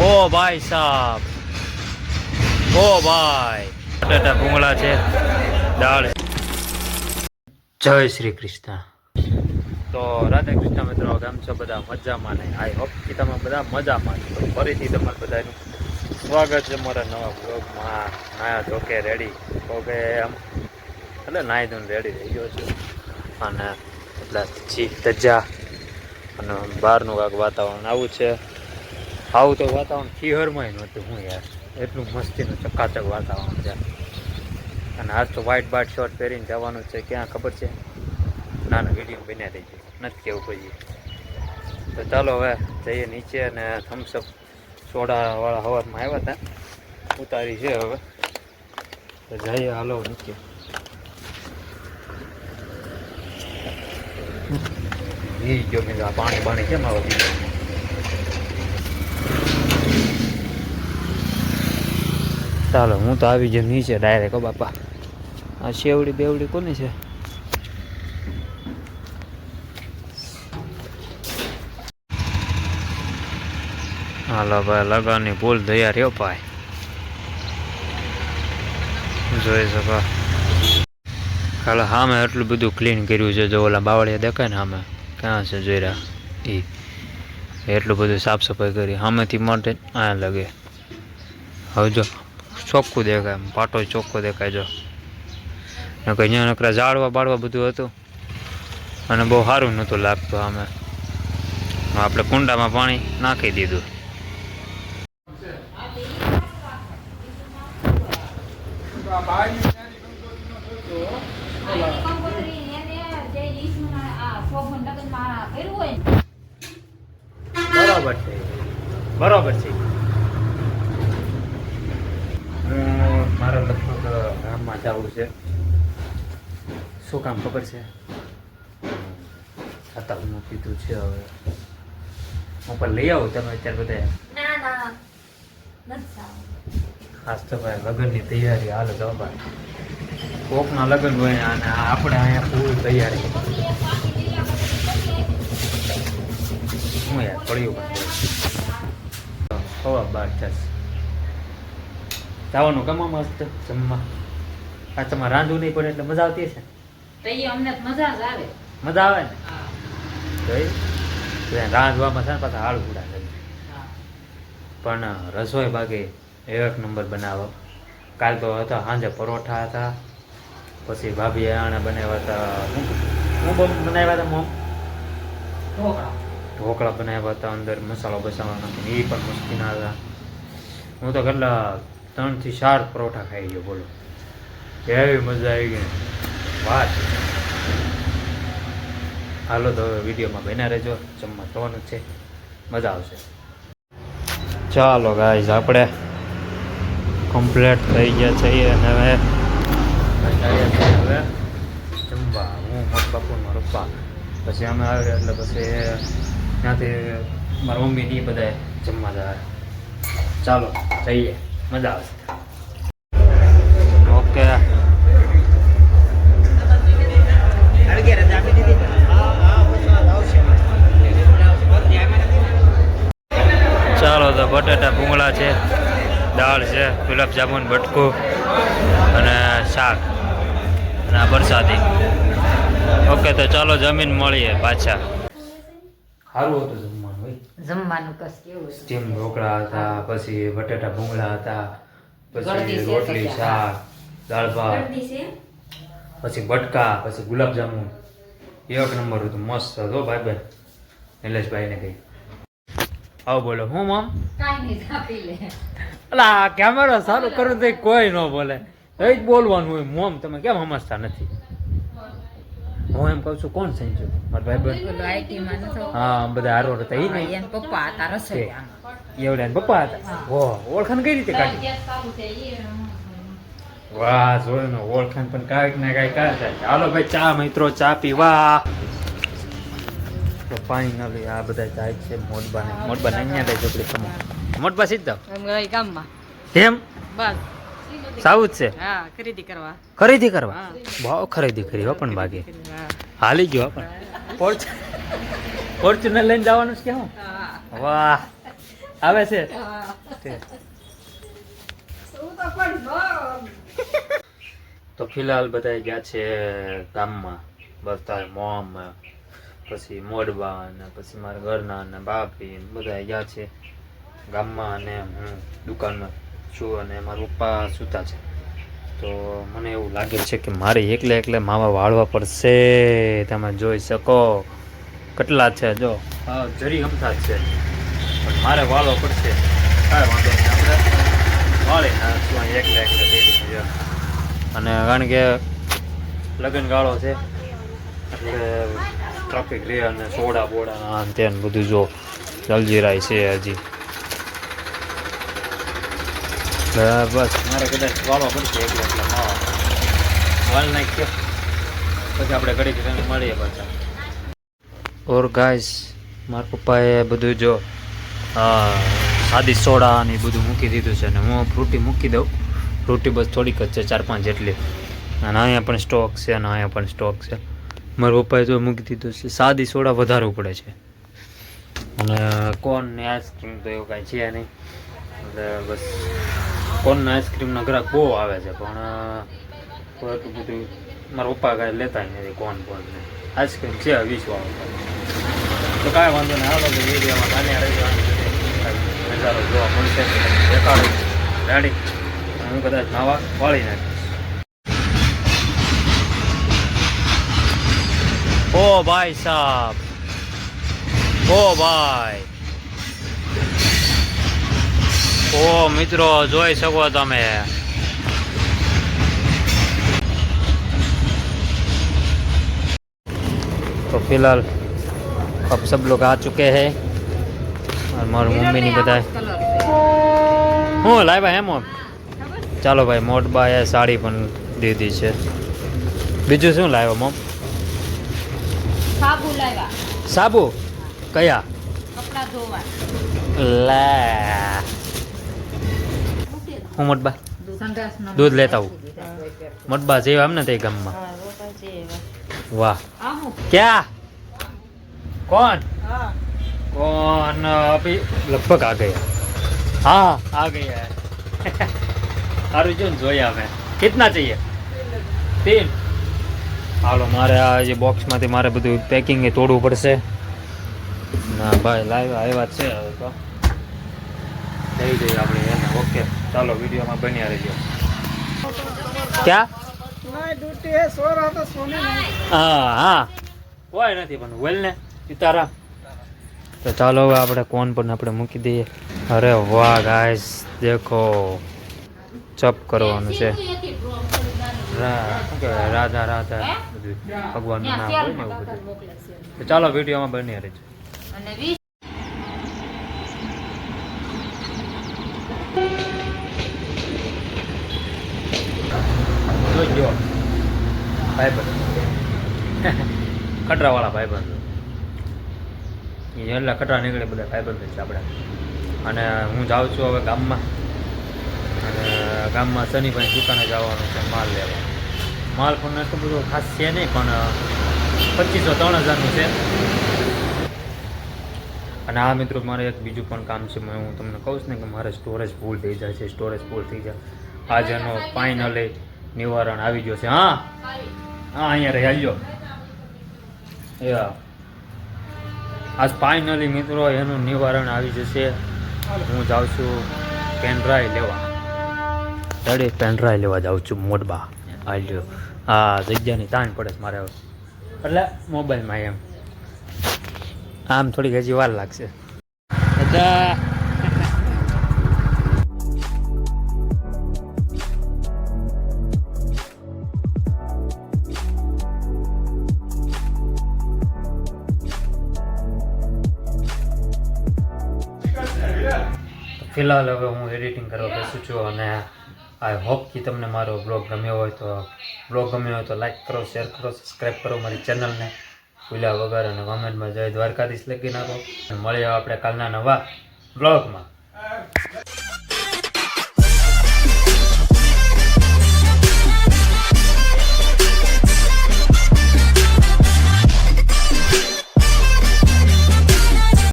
ઓ ભાઈ સાહેબ, ઓ ભાઈ બટાટા ભૂંગળા છે, દાળ. જય શ્રી કૃષ્ણ. તો રાધે કૃષ્ણ મિત્રો, કેમ છો બધા? મજામાં નહીં? આઈ હોપ કે તમે બધા મજામાં છો. ફરીથી તમારું બધાનું સ્વાગત છે મારા નવા બ્લોગમાં. નાયા ધોકે રેડી ઓકે આમ એટલે નાહી ધોઈને રેડી થઈ ગયો છું અને એટલા ચીક તજા અને બહારનું કાંક વાતાવરણ આવું છે. આવું તો વાતાવરણ ખીહરમાં નહોતું હું યાર, એટલું મસ્તીનું ચકાચક વાતાવરણ છે. અને આજ તો વ્હાઇટ શર્ટ પહેરીને જવાનું છે. ક્યાં ખબર છે? નાના વિડીયો બન્યા થઈ ગયું નથી કેવું પછી. તો ચાલો હવે જઈએ નીચે અને થમ્સઅપ સોડાવાળા હવારમાં આવ્યા હતા, ઉતારી છે હવે. તો જઈએ હાલો નીચે. જો મેં આ પાણી કેમ આવે બીજું. ચાલો હું તો આવી જાઉં નીચે ડાયરેક્ટ. હો બાપા, આ શેવડી બેવડી કોની છે? હાલો ભાઈ, લગનની ભૂલ તૈયાર રહ્યો ભાઈ, જોઈ શકો. હાલો સામે એટલું બધું ક્લીન કર્યું છે. જો ઓલા બાવળિયા દેખાય ને સામે, ક્યાં છે જોઈ રહ્યા? એટલું બધું સાફ સફાઈ કરી સામેથી માટે આ લાગે. હવે જો ચોખ્ખું દેખાય, પાટો ચોખ્ખો દેખાય. જો અહીંયા નકરા ઝાડવા બાળવા બધું હતું અને બહુ સારું નહોતું લાગતું. આમે આપણે કુંડામાં પાણી નાખી દીધું. બરાબર છે, બરાબર છે. મારે લગભગ ગામમાં જવું છે. શું કામ ખબર છે? ખાતાનું કીધું છે. હવે હું પણ લઈ આવું, તમે અત્યારે બધા ખાસ તો ભાઈ લગ્નની તૈયારી હાલ જ ભાઈ. કોકના લગ્ન હોય અને આપણે અહીંયા ફૂલ તૈયારી. હું યાર પડ્યું પણ હવા બાર જશે જવાનું કમા મસ્ત જમવા. આ તમારે રાંધવું નહીં પડે એટલે મજા આવતી હશે. અમને મજા જ આવે. મજા આવે ને રાંધવામાં છે ને પાછા હાળ ઉડા છે. પણ રસોઈ ભાગે એક નંબર બનાવો. કાલ તો હતા સાંજે પરોઠા હતા, પછી ભાભી આણા બનાવ્યા હતા. હું બનાવ્યા હતા મોમ ઢોકળા બનાવ્યા હતા, અંદર મસાલો બસાલો નાખીને, એ પણ મસ્તીના હતા. હું તો કેટલા 3 થી 4 પરોઠા ખાઈ ગયો. બોલો કેવી મજા આવી ગઈ વાત. હાલો તો હવે વિડીયોમાં બન્યા રહેજો, જમવા જવાનું છે, મજા આવશે. ચાલો ગાઈઝ, આપણે કમ્પ્લીટ થઈ ગયા છીએ અને હવે જમવા. હું મોટા બાપુ મારો પપ્પા, પછી અમે આવ્યા એટલે પછી ત્યાંથી મારા મમ્મી ની બધા જમવા જાય. ચાલો જઈએ, મજા આવશે. ઓકે ચાલો તો બટાટા ભૂંગળા છે, દાળ છે, ગુલાબ જામુન, બટકું અને શાક અને આ વરસાદી. ઓકે તો ચાલો જમીન મળીએ પાછા. સારું હતું જમવાનું ભાઈ. જમવાનું કસ કેવું સ્ટીમ ઢોકળા હતા, પછી બટાટા ભૂંગળા હતા, પછી રોટલી, શાક, દાળ ભાત, પછી બટકા, પછી ગુલાબ જામુન. એક નંબર હતું, મસ્ત હતો ભાઈ બેન. નિલેશભાઈને કહી આવો બોલો. હું મામ અલા કેમેરા સારું કરું તો કોઈ ન બોલે, એ જ બોલવાનું હોય. મોમ તમે કેમ સમજતા નથી? હું એમ કહું છું કોણ સંજુ મારા ભાઈ બહેન? હા બધા હારો હતા. એ નહીં પપ્પા હતા રસોઈયામાં. એવડે પપ્પા હતા. ઓળખાણ કઈ રીતે કાઢી? વાહ, જોયું ને, ઓળખાણ પણ કાંઈક ને કાંઈ કાઢે. હાલો ભાઈ ચા મિત્રો, ચા પીવા. તો પાણી ના લઈ આ બધા જાય છે મોટબા અહીંયા લઈ ચોકડી સમો મોટબા સીધા ગામમાં કેમ બસ સાઉથ છે. હા, ખરીદી કરવા બહુ ખરીદી કરી હો. પણ બાકી હાલી ગયો પણ ફોર્ચ્યુનર લઈને જવાનું છે. કેવું વાહ આવે છે તો ફિલહાલ બધા ગયા છે ગામમાં બધા મોમ પછી મોડબા ને પછી મારા ઘરના ને બાપી બધા ગયા છે ગામમાં અને હું દુકાનમાં છું અને મારા પપ્પા સૂતા છે તો મને એવું લાગે છે કે મારે એકલે માવા વાળવા પડશે તમે જોઈ શકો કેટલા છે જો હા જરી ગમતા છે પણ મારે વાળવો પડશે કાંઈ વાંધો નહીં આપણે વાળી નાખશું એકલે દે અને કારણ કે લગ્ન ગાળો છે એટલે ટ્રાફિક રહે અને સોડા બોડા આ તે બધું જો જલજીરાય છે હજી બસ મારે કદાચ વાળવા પડશે એટલે વાળ નાખ્યો પછી આપણે ઘડી ઘડી મળીએ પાછા ઓર ગાઈસ મારા પપ્પાએ બધું જો સાદી સોડા ને એ બધું મૂકી દીધું છે અને હું ફ્રૂટી મૂકી દઉં ફ્રૂટી બસ થોડીક જ છે 4-5 જેટલી અને અહીંયા પણ સ્ટોક છે અને અહીંયા પણ સ્ટોક છે મારા પપ્પાએ તો મૂકી દીધું છે સાદી સોડા વધારવું પડે છે અને કોન ને આઈસ્ક્રીમ તો એવું કાંઈ છે નહીં એટલે બસ કોનના આઈસ્ક્રીમના ગ્રાહક બહુ આવે છે પણ એટલું બધું મારા પપ્પા કાંઈ લેતા નથી કોન ને આઈસ્ક્રીમ છે 20 વાળો તો કાંઈ વાંધો નહીં હાલો તો એરિયામાં માન્યા રહી નજારો જોવા મળશે દેખાડું રેડી હું કદાચ નાવા વાળી નાખીશ ઓ ભાઈ સાહેબ ઓ ભાઈ ઓ મિત્રો જોઈ શકો તમે तो फिलहाल अब सब लोग आ चुके हैं और मारी मम्मी नहीं बताए હું લાવ્યા હે મોમ ચાલો ભાઈ મોટબાએ સાડી પણ દીધી છે બીજું શું લાવ્યો મોમ સાબુ લાવ્યા સાબુ કયા કપડા ધોવા લે હું મોટબા દૂધ લેતા આવું મોટબા જેવા એમ ને તે ગામમાં वाह क्या कौन कौन अभी लगभग आ गया हाँ आ गया है अर्जुन जोया में कितना चाहिए 3 હાલો મારે આ જે બોક્સમાંથી મારે બધું પેકિંગ એ તોડવું પડશે ના ભાઈ લાઈવ આવ્યા છે હવે તો થઈ જઈએ આપણે એને ઓકે ચાલો વિડીયોમાં બન્યા રહેજો ક્યાં હા હા કોઈ નથી પણ વેલ ને સીતારા તો ચાલો હવે આપણે કોણ પણ આપણે મૂકી દઈએ અરે વાહ ગાઈસ દેખો ચપ કરવાનું છે રાધા રાધા બધું ભગવાનનું નામ હોય ને એવું બધું તો ચાલો વિડીયોમાં બની રહેજો જોજો ભાઈબંધ કટરાવાળા ભાઈબંધ એટલા કટરા નીકળે બધા ભાઈબંધ છે આપણે અને હું જાઉં છું હવે ગામમાં અને ગામમાં શનિભાઈ દુકાને જવાનું છે માલ લેવા માલ પણ એટલું બધું ખાસ છે નહીં પણ 2500-3000નું છે અને આ મિત્રો મારે એક બીજું પણ કામ છે હું તમને કહું છું ને કે મારે સ્ટોરેજ ફૂલ થઈ જાય છે સ્ટોરેજ ફૂલ થઈ જાય આજે એનો ફાઇનલી નિવારણ આવી ગયો છે હા હા અહીંયા રહી આવજો આજ ફાઇનલી મિત્રો એનું નિવારણ આવી જશે હું જાઉં છું પેનડ્રાઈવ લેવા રેડી પેનડ્રાઈવ લેવા જાઉં છું મોડબા આવ્યો હા જગ્યાની તાણ પડે છે મારે એટલે મોબાઈલમાં એમ આમ થોડીક હજી વાર લાગશે બધા ફિલહાલ હવે હું એડિટિંગ કરવા બેસું છું અને આઈ હોપ કે તમને મારો બ્લોગ ગમ્યો હોય તો લાઈક કરો શેર કરો સબસ્ક્રાઈબ કરો મારી ચેનલને ભૂલ્યા વગર અને કોમેન્ટમાં જય દ્વારકાધીશ લખી નાખો મળીએ આપણે કાલના નવા બ્લોગમાં